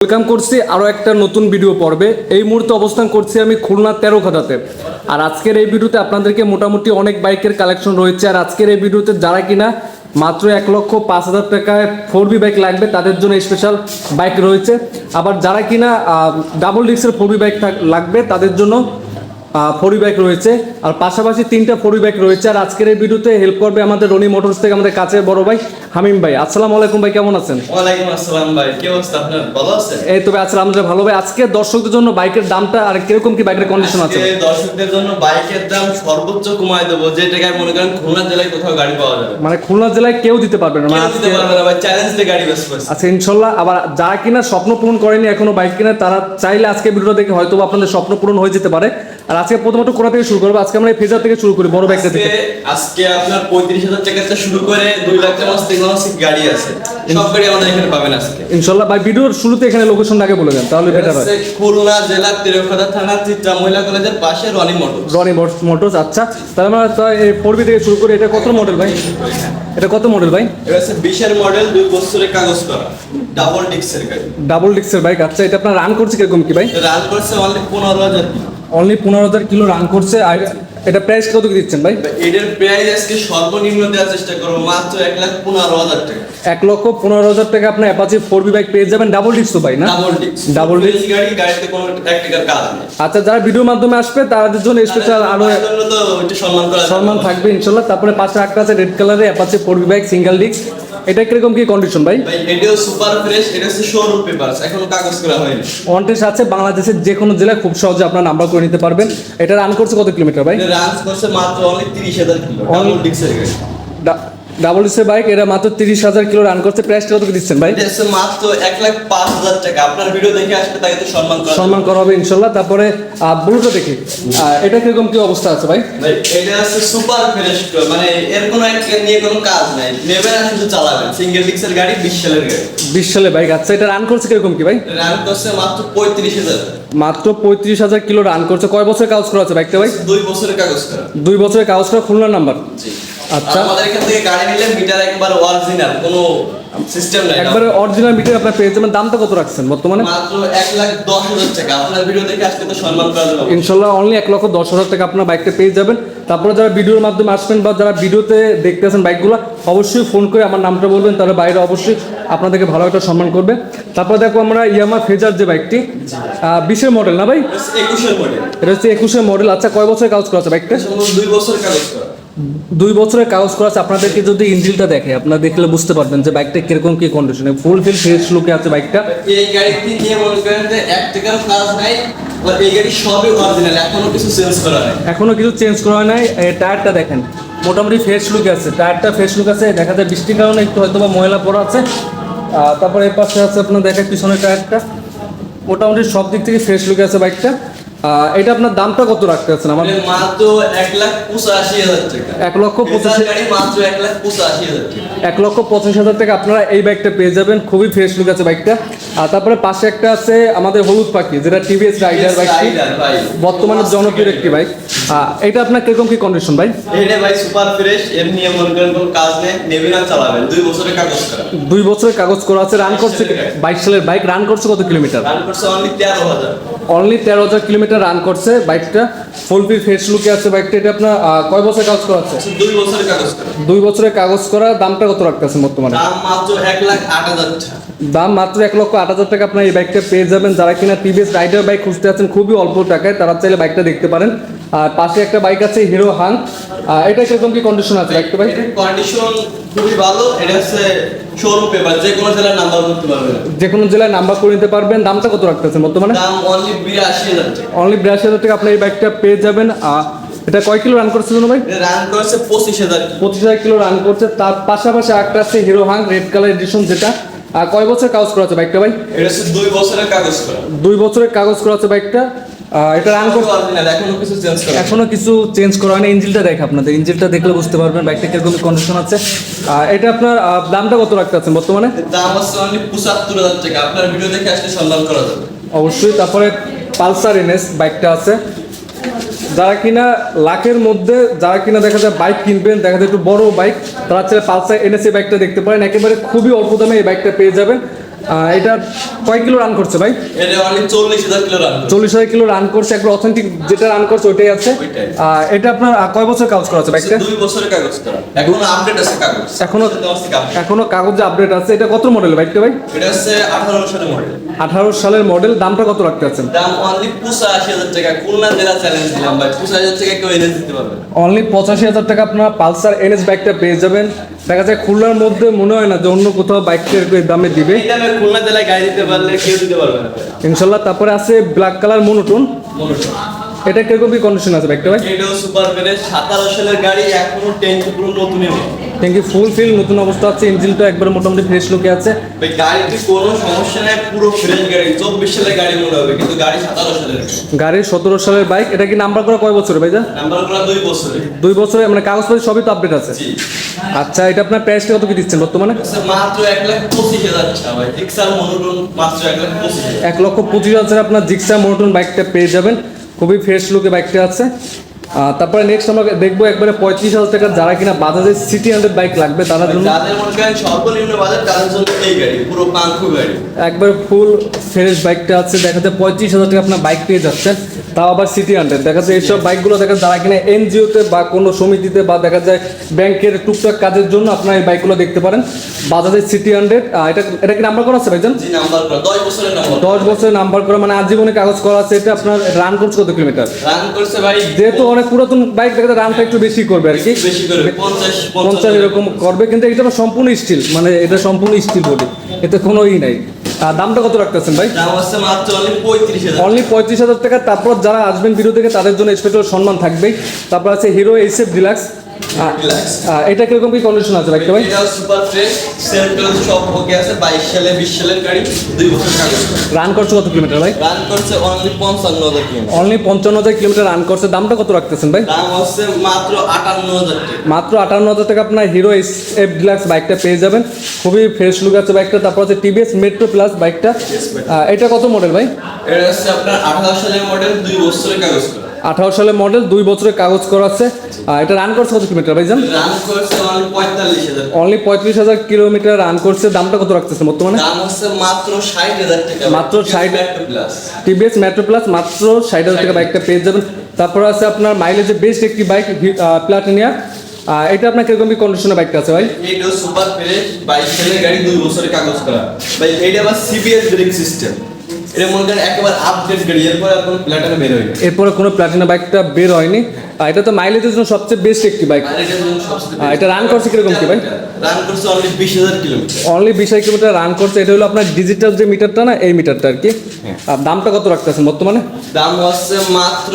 Welcome করছি আরও একটা নতুন ভিডিও পর্বে। এই মুহূর্তে অবস্থান করছি আমি খুলনা 13 আর আজকের এই ভিডিওতে আপনাদেরকে মোটামুটি অনেক বাইকের কালেকশন রয়েছে। আর আজকের এই ভিডিওতে যারা কিনা মাত্র 1,05,000 টাকায় 4B বাইক লাগবে তাদের জন্য স্পেশাল বাইক রয়েছে। আবার যারা কিনা ডাবল ডিস্কের 4B বাইক লাগবে তাদের জন্য 4B বাইক রয়েছে। আর পাশাপাশি 3টা 4B বাইক রয়েছে। আর আজকের এই ভিডিওতে হেল্প করবে আমাদের রনি মোটরস থেকে আমাদের কাছে বড় ভাই হামিম ভাই। আসসালামু আলাইকুম ভাই, কেমন আছেন? ওয়ালাইকুম আসসালাম ভাই, কি অবস্থা আপনার? ভালো আছেন? এই তবে আছি আলহামদুলিল্লাহ ভালো ভাই। আজকে দর্শকদের জন্য বাইকের দামটা আর কিরকম কি বাইকের কন্ডিশন আছে? আজকে দর্শকদের জন্য বাইকের দাম সর্বোচ্চ কমায় দেবো, যে টাকায় মনে করেন খুলনা জেলায় কোথাও গাড়ি পাওয়া যাবে। মানে খুলনা জেলায় কেউ দিতে পারবে না, কেউ দিতে পারবে না ভাই, চ্যালেঞ্জ দিয়ে গাড়ি বেচতে পারছি। আচ্ছা ইনশাল্লাহ। আবার যারা কিনা স্বপ্ন পূরণ করেনি এখনো বাইক কিনা, তারা চাইলে আজকে ভিডিও দেখে হয়তো আপনাদের স্বপ্ন পূরণ হয়ে যেতে পারে। আর আজকে প্রথমত কোথা থেকে শুরু করবো? আজকে আমরা এই ফেজার থেকে শুরু করি, বড় বাইকটা থেকে। আজকে আপনার 35,000 টাকা থেকে শুরু করে 2 লাখ টাকা গাড়ি আছে, সব গাড়ি আমাদের এখানে পাবেন আজকে ইনশাল্লাহ। ভাই ভিডিওর শুরুতে এখানে লোকেশনটা আগে বলে দেন তাহলে বেটার হয়। খুলনা জেলা 13 থানা চিত্রা মহিলা কলেজের পাশে রনি মোটরস। আচ্ছা তাহলে আমরা এই 4B থেকে শুরু করি। এটা কত মডেল ভাই? এটা কত মডেল ভাই? এটা হচ্ছে 20 মডেল, 2 বছরের কাগজ করা ডাবল ডিস্কের গাড়ি। ডাবল ডিস্কের বাইক। আচ্ছা এটা আপনার রান করছে কিরকম কি ভাই? রান করছে অনলি 15,000 অনলি 15,000 কিলো রান করছে। আর এটা প্রাইস কত কি দিচ্ছেন ভাই? এটার প্রাইস আজকে সর্বনিম্ন দেওয়ার চেষ্টা করব, মাত্র 1,15,000 টাকা। 1,15,000 টাকা আপনি অ্যাপাচি 4B বাইক পেয়ে যাবেন। ডাবল ডিস্ক তো ভাই না? ডাবল ডিস্ক গাড়িতে কোনো টেকনিক্যাল কাজ নেই। আচ্ছা যারা ভিডিওর মাধ্যমে আসবে তাদের জন্য স্পেশাল আরো তো একটু সম্মান থাকবে ইনশাআল্লাহ। তারপরে পাশে একটা আছে রেড কালারে Apache 4B bike single disc. এটা কিরকম কি কন্ডিশন ভাই? এটাও সুপার ফ্রেশ, এটা হচ্ছে শোরুম পেপারস, এখনো কাগজ করা হয়নি। অনটেস্ট আছে, বাংলাদেশের যে কোনো জেলায় খুব সহজে আপনার নাম্বার করে নিতে পারবেন। এটা রান করছে কত কিলোমিটার ভাই? এটা রান করছে মাত্র অনলি 30,000 কিলো, ডাবল ডিস্কের গাড়ি। ডাবল ডিস্কের বাইক, এটা মাত্র 30,000 কিলো রান করছে। প্রাইসটা কত দিচ্ছেন ভাই? এটা হচ্ছে মাত্র 1,05,000 টাকা। আপনার ভিডিও দেখে আসবে তাকে তো সম্মান করা হবে ইনশাআল্লাহ। তারপরে ব্লুটা দেখি, এটা কিরকম কি অবস্থা আছে ভাই? এটা হচ্ছে সুপার ফ্রেশ, মানে এর কোনো একটা নিয়ে কোনো কাজ নাই, নেবেন আর শুধু চালাবেন। সিঙ্গেল ডিস্কের গাড়ি, 20 সালের গাড়ি। 20 সালের বাইক। আচ্ছা এটা রান করছে কিরকম কি ভাই? রান করছে মাত্র 35,000। মাত্র 35,000 কিলো রান করছে। কয় বছরের কাগজ করা আছে বাইকটা ভাই? 2 বছরের কাগজ করা। 2 বছরের কাগজ করা, খুলনার নাম্বার। জি। আচ্ছা আমাদের এখান থেকে গাড়ি নিলে মিটার একবার অরিজিনাল, কোনো সিস্টেম নাই, একবারে অরিজিনাল মিটার আপনার পেয়ে যাবেন। দামটা কত রাখছেন বর্তমানে? মাত্র 1,10,000 টাকা। আপনার ভিডিও দেখে আজকে তো সম্মান করা যাবে ইনশাআল্লাহ। অনলি 1,10,000 টাকা আপনার বাইকটা পেয়ে যাবেন। তারপরে যারা ভিডিওর মাধ্যমে আসবেন বা যারা ভিডিওতে দেখতেছেন বাইকগুলো, অবশ্যই ফোন করে আমার নামটা বলবেন, তাহলে বাইরে অবশ্যই আপনাদেরকে ভালো একটা সম্মান করবে। তারপরে দেখো আমরা ইয়ামা ফেজার যে বাইকটি 20-এর মডেল না ভাই? 21 মডেল। এটা হচ্ছে 21-এর মডেল। আচ্ছা কয় বছরের কাগজ করা আছে বাইকটা? 2 বছরের কাগজ করা। 2 বছরের কাগজ করা আছে। আপনাদেরকে যদি ইঞ্জিনটা দেখে আপনারা দেখলে বুঝতে পারবেন যে বাইকটা কিরকম কি কন্ডিশনে, ফুল ফ্রেশ লুকে আছে বাইকটা। এই গাড়িটি নিয়ে মনে করেন যে এক টাকার কাজ নাই, আর এই গাড়ি সবই অরিজিনাল, এখনো কিছু চেঞ্জ করা নাই। এখনো কিছু চেঞ্জ করা হয় নাই। টায়ারটা দেখেন মোটামুটি ফ্রেশ লুক আছে, টায়ারটা ফ্রেশ লুক আছে। দেখা যায় বৃষ্টির কারণে একটু হয়তো বা ময়লা পড়া আছে। তারপরে এই পাশে আছে আপনার দেখেন পিছনের টায়ারটা, মোটামুটি সব দিক থেকে ফ্রেশ লুক আছে বাইকটা। এটা আপনার দামটা কত রাখতে আছেন? আমার মাত্র 1,85,000 টাকা। 1,85,000 গাড়ি মাত্র 1,85,000 টাকা। 1,85,000 টাকা আপনারা এই বাইকটা পেয়ে যাবেন। খুবই ফ্রেশ লুক আছে বাইকটা। আর তারপরে পাশে একটা আছে আমাদের হলুদ পাখি, যেটা টিভিএস রাইডার বাইকটি, বর্তমানে জনপ্রিয় একটি বাইক। এটা আপনার কিরকম কি কন্ডিশন ভাই? এটা ভাই সুপার ফ্রেশ, এর নিয়ে মনে করেন কোনো কাজ নেই, নেবেন আর চালাবেন। 2 বছরের কাগজ করা। 2 বছরের কাগজ করা আছে। রান করছে 22 সালের বাইক। রান করছে কত কিলোমিটার? রান করছে অনলি 13,000। অনলি 13,000 কিলোমিটার রান করছে বাইকটা। ফুল ফ্রেশ লুকে আছে বাইকটা। এটা আপনার কয় বছরের কাগজ করা আছে? 2 বছরের কাগজ করা। 2 বছরের কাগজ করা। দামটা কত রাখতেছেন বর্তমানে? দাম মাত্র 1,08,000 টাকা। দাম মাত্র 1,08,000 টাকা আপনার এই বাইকটা পেয়ে যাবেন। যারা কিনা টিভিএস রাইডার বাইক খুঁজতে আছেন খুবই অল্প টাকায়, তারা চাইলে বাইকটা দেখতে পারেন। আর পাশে একটা বাইক আছে হিরো হাং। এটা কিরকম কি কন্ডিশন আছে বাইকটা ভাই? কন্ডিশন খুবই ভালো। এটা হচ্ছে শোরুম পেপার, যে কোনো জেলার নাম্বার করতে পারবেন, যে কোনো জেলায় নাম্বার করে নিতে পারবেন। দামটা কত রাখতেছেন বর্তমানে? দাম অনলি 82,000 টাকা। অনলি 82,000 টাকা আপনার এই বাইকটা পেয়ে যাবেন। এটা কয় কিলো রান করছে জানো ভাই? রান করেছে 25,000। 25,000 কিলো রান করছে। তার পাশাপাশি একটা আছে hero Hang red colour addition, যেটা কয় বছরের কাগজ করা আছে বাইকটা ভাই? এটা হচ্ছে 2 বছরের কাগজ করা। 2 বছরের কাগজ করা আছে বাইকটা। এটা রান করছে, এখনো কিছু চেঞ্জ করা, এখনো কিছু চেঞ্জ করা হয়নি। ইঞ্জিনটা দেখে আপনাদের, ইঞ্জিনটা দেখলে বুঝতে পারবেন বাইকটা কিরকম কন্ডিশন আছে। এটা আপনার দামটা কত রাখতে আছেন বর্তমানে? দাম আছে অনলি 75,000 টাকা। আপনার ভিডিও দেখে আসলে সম্মান করা যাবে অবশ্যই। তারপরে পালসার এনএস বাইকটা আছে। যারা কিনা লাখের মধ্যে, যারা কিনা দেখা যায় বাইক কিনবেন, দেখা যায় একটু বড় বাইক, তারা চাইলে পালসার এনএস বাইকটা দেখতে পারেন। একেবারে খুবই অল্প দামে এই বাইকটা পেয়ে যাবেন। এটা কয় কিলো রান করছে ভাই? এটা অনলি 40,000 কিলো রান করছে। 40,000 কিলো রান করছে, একবার অথেন্টিক যেটা রান করছে ওইটাই আছে। ওইটাই। এটা আপনার কয় বছর কাগজ করা আছে বাইকটা? 2 বছরের কাগজ করা, এখনো আপডেট আছে কাগজ, এখনো কাগজে আপডেট আছে। এটা কত মডেল বাইকটা ভাই? এটা হচ্ছে 18 সালের মডেল। 18 সালের মডেল। দামটা কত রাখতে আছেন? দাম অনলি 85,000 টাকা, খুলনা জেলা চ্যালেঞ্জ দিলাম ভাই, 85,000 টাকা কেউ এনে দিতে পারবে না। অনলি 85,000 টাকা আপনারা পালসার এনএস বাইকটা পেয়ে যাবেন। দেখা যায় খুলনার মধ্যে মনে হয় না যে অন্য কোথাও বাইকটা এই দামে দিবে। এই দামে খুলনা জেলায় গাড়ি দিতে পারলে কেউ দিতে পারবে না ইনশাল্লাহ। তারপরে আছে ব্ল্যাক কালার মনোটোন। মনোটন। এটা কিরকম কি কন্ডিশন আছে বাইকটা ভাই? এটাও সুপার ফ্রেশ, 17 সালের গাড়ি, এখনো ট্যাঙ্কি পুরো নতুনের মতো। ট্যাঙ্কি ফুল ফিল নতুন অবস্থা আছে, ইঞ্জিনটা একবার মোটামুটি ফ্রেশ লুকে আছে। ভাই গাড়িতে কোনো সমস্যা নাই, পুরো ফ্রেশ গাড়ি, 24 সালের গাড়ি মনে হবে কিন্তু গাড়ি 17 সালের গাড়ি। গাড়ির 17 সালের বাইক। এটা কি নাম্বার করা কয় বছরে ভাই? নাম্বার করা 2 বছরে। 2 বছরে, মানে কাগজপত্র সবই তো আপডেট আছে। জি। আচ্ছা, এটা আপনার প্রাইসটা কত কি দিচ্ছেন বর্তমানে? মাত্র 1,25,000 টাকা ভাই, জিক্সার মনোটন মাত্র 1,25,000। 1,25,000 আপনার জিক্সার মনোটন বাইকটা পেয়ে যাবেন। খুবই ফ্রেশ লুকে বাইকটা আছে। তারপরে নেক্সট আমরা দেখবো একবারে 35,000 টাকা যারা কিনা বাজাজের সিটি 100 বাইক লাগবে তাদের জন্য, যাদের মনে করেন সর্বনিম্ন বাজেট তাদের জন্য এই গাড়ি পুরো পাঙ্কু গাড়ি। একবার ফুল ফ্রেশ বাইকটা আছে। দেখা যায় 35,000 টাকা আপনার বাইক পেয়ে যাচ্ছেন, তাও আবার সিটি 100। দেখা যায় এইসব বাইকগুলো দেখা যায় যারা কিনা এনজিওতে বা কোনো সমিতিতে বা দেখা যায় ব্যাংকের টুকটাক কাজের জন্য আপনার এই বাইকগুলো দেখতে পারেন। বাজাজের সিটি 100। এটা কি নাম্বার করা আছে ভাইজান? জি, নাম্বার করা 10 বছরের নাম্বার। 10 বছরের নাম্বার করা, মানে আজীবনে কাগজ করা আছে। এটা আপনার রান করছে কত কিলোমিটার? রান করছে ভাই, যেহেতু অনেক পুরাতন বাইক দেখা যায় রানটা একটু বেশি করবে আর কি, বেশি করে 50 এরকম করবে, কিন্তু এটা তো সম্পূর্ণ স্টিল, মানে এটা সম্পূর্ণ স্টিল বডি, এতে কোনো নাই। আর দামটা কত রাখতেছেন ভাই? দাম আছে মাত্র অনলি 35,000। অনলি 35,000 টাকা। তারপর যারা আসবেন ভিডিও থেকে তাদের জন্য স্পেশাল সম্মান থাকবেই। তারপর আছে হিরো এইচএফ ডিলাক্স। এটা কিরকম কি কন্ডিশন আছে বাইকটা ভাই? এটা সুপার ফ্রেশ, সেন্ট্রাল সব ওকে আছে, 22 সালে 20 সালের গাড়ি, 2 বছর কাগজ। রান করছে কত কিলোমিটার ভাই? রান করছে only 55,000 kilometre. Only 55,000 kilometre run করছে। দামটা কত রাখতেছেন ভাই? দাম হচ্ছে মাত্র 58,000 টাকা। মাত্র 58,000 টাকা আপনার হিরো এইচএফ ডিলাক্স বাইকটা পেয়ে যাবেন। খুবই ফ্রেশ লুক আছে বাইকটা। তারপর আছে টিভিএস মেট্রো প্লাস বাইকটা। এটা কত মডেল ভাই? এটা হচ্ছে আপনার 18 সালের মডেল, 2 বছরের কাগজ করা। 18 সালের মডেল, 2 বছরের কাগজ করা আছে। এটা রান করছে কত কিলোমিটার ভাই জান? রান করছে অনলি 45,000। অনলি 35,000 কিলোমিটার রান করছে। দামটা কত রাখতেছে বর্তমানে? দাম হচ্ছে মাত্র 60,000 টাকা। মাত্র 60 প্লাস। টিভিএস মেট্রো প্লাস মাত্র 60,000 টাকা বাইকটা পেয়ে যাবেন। তারপর আছে আপনার মাইলেজে বেস্ট একটি বাইক প্লাটিনিয়া। এটা আপনার কিরকম কন্ডিশনের বাইকটা আছে ভাই? এটা সুপার ফ্রেশ, 22 সালের গাড়ি, 2 বছরের কাগজ করা ভাই। এটা আবার সিবিএস ব্রেক সিস্টেম, এটা মনে করেন একেবারে আপডেট গাড়ি, এরপর আর কোনো প্ল্যাটিনা বের হয়নি। এরপরে কোনো প্লাটিনা বাইকটা বের হয়নি। এটা তো মাইলেজের জন্য সবচেয়ে বেস্ট একটি বাইক। আর এটার জন্য সবচেয়ে এটা রান করছে কিরকম কি ভাই? রান করছে only 20,000 kilometre. Only 20,000 kilometre run করছে। এটা হলো আপনার ডিজিটাল যে মিটারটা না, এই মিটারটা আর কি। আর দামটা কত রাখতেছেন বর্তমানে? দাম হচ্ছে মাত্র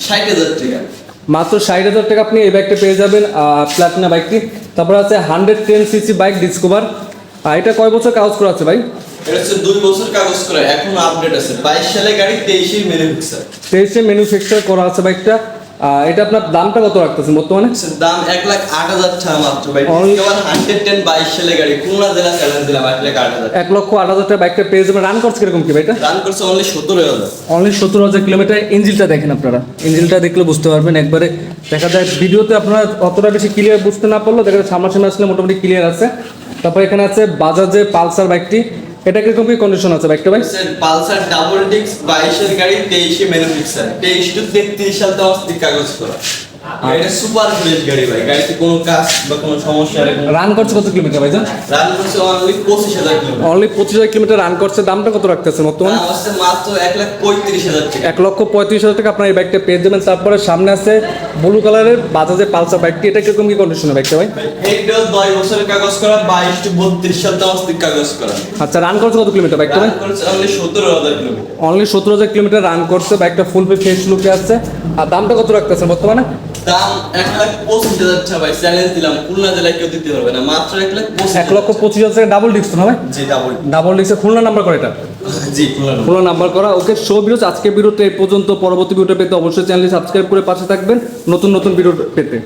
60,000 টাকা। মাত্র 60,000 টাকা আপনি এই বাইকটা পেয়ে যাবেন, প্লাটিনা বাইকটি। তারপর আছে 110 সিসি বাইক ডিসকভার। এটা কয় বছর কাগজ করা আছে ভাই? এটা হচ্ছে 2 বছর কাগজ করা, এখনো আপডেট আছে, 22 সালের গাড়ি, 23 ম্যানুফ্যাকচার। 23 ম্যানুফ্যাকচার করা আছে বাইকটা। এটা আপনার দামটা কত রাখতেছেন বর্তমানে? দাম 1,08,000 টাকা মাত্র ভাই। Only- একেবারে 110 22 সালের গাড়ি, খুলনা জেলা চ্যালেঞ্জ দিলাম 1,08,000। 1,08,000 টাকা বাইকটা পেয়ে যাবেন। রান করছে কিরকম কি ভাইটা? রান করছে অনলি 17,000। Only 17,000 kilometre. ইঞ্জিনটা দেখেন আপনারা, ইঞ্জিনটা দেখলে বুঝতে পারবেন। একবারে দেখা যায় ভিডিওতে আপনারা অতটা বেশি ক্লিয়ার বুঝতে না পারলেও দেখা যায় সামনাসামনি আসলে মোটামুটি ক্লিয়ার আছে। তারপর এখানে আছে বাজাজের পালসার বাইকটি। এটা কিরকম কি কন্ডিশন আছে বাইকটা ভাই? পালসার ডাবল ডিস্ক, 22 এর গাড়ি, 23 ম্যানুফ্যাকচার, 23 টু 33 সাল তো অস্তিক কাগজ করা। এটা সুপার ফ্রেশ গাড়ি ভাই, গাড়িতে কোনো কাজ বা কোনো সমস্যা নেই। রান করছে কত কিলোমিটার ভাই জান? রান করছে only 25,000 kilometre. Only 25,000 kilometre run করছে। দামটা কত রাখতেছেন বর্তমানে? দাম হচ্ছে মাত্র 1,35,000 টাকা। 1,35,000 টাকা আপনার এই বাইকটা পেয়ে যাবেন। তারপরে সামনে আছে ব্লু কালারের বাজাজের পালসার বাইকটি। এটা কিরকম কি কন্ডিশনের বাইকটা ভাই? এইটাও 10 বছরের কাগজ করা, 22 টু 32 সাল তো অস্তিক কাগজ করা। আচ্ছা, রান করছে কত কিলোমিটার বাইকটা ভাই? রান করছে only 17,000 kilometre. Only 17,000 kilometre run করছে। বাইকটা ফুল ফ্রেশ লুকে আছে। আর দামটা কত রাখতেছেন বর্তমানে? দাম 1,25,000 টাকা ভাই, চ্যালেঞ্জ দিলাম, খুলনা জেলায় কেউ দিতে পারবে না, মাত্র 1,25,000। 1,25,000 টাকা ডাবল ডিস্ক না ভাই? জি ডাবল। ডাবল ডিস্কে খুলনা নাম্বার করে এটা? জি খুলনা। খুলনা নাম্বার করা। ওকে, শো ভিডিওস আজকে ভিডিওতে এই পর্যন্ত। পরবর্তী ভিডিও পেতে অবশ্যই চ্যানেলটি সাবস্ক্রাইব করে পাশে থাকবেন নতুন নতুন ভিডিও পেতে।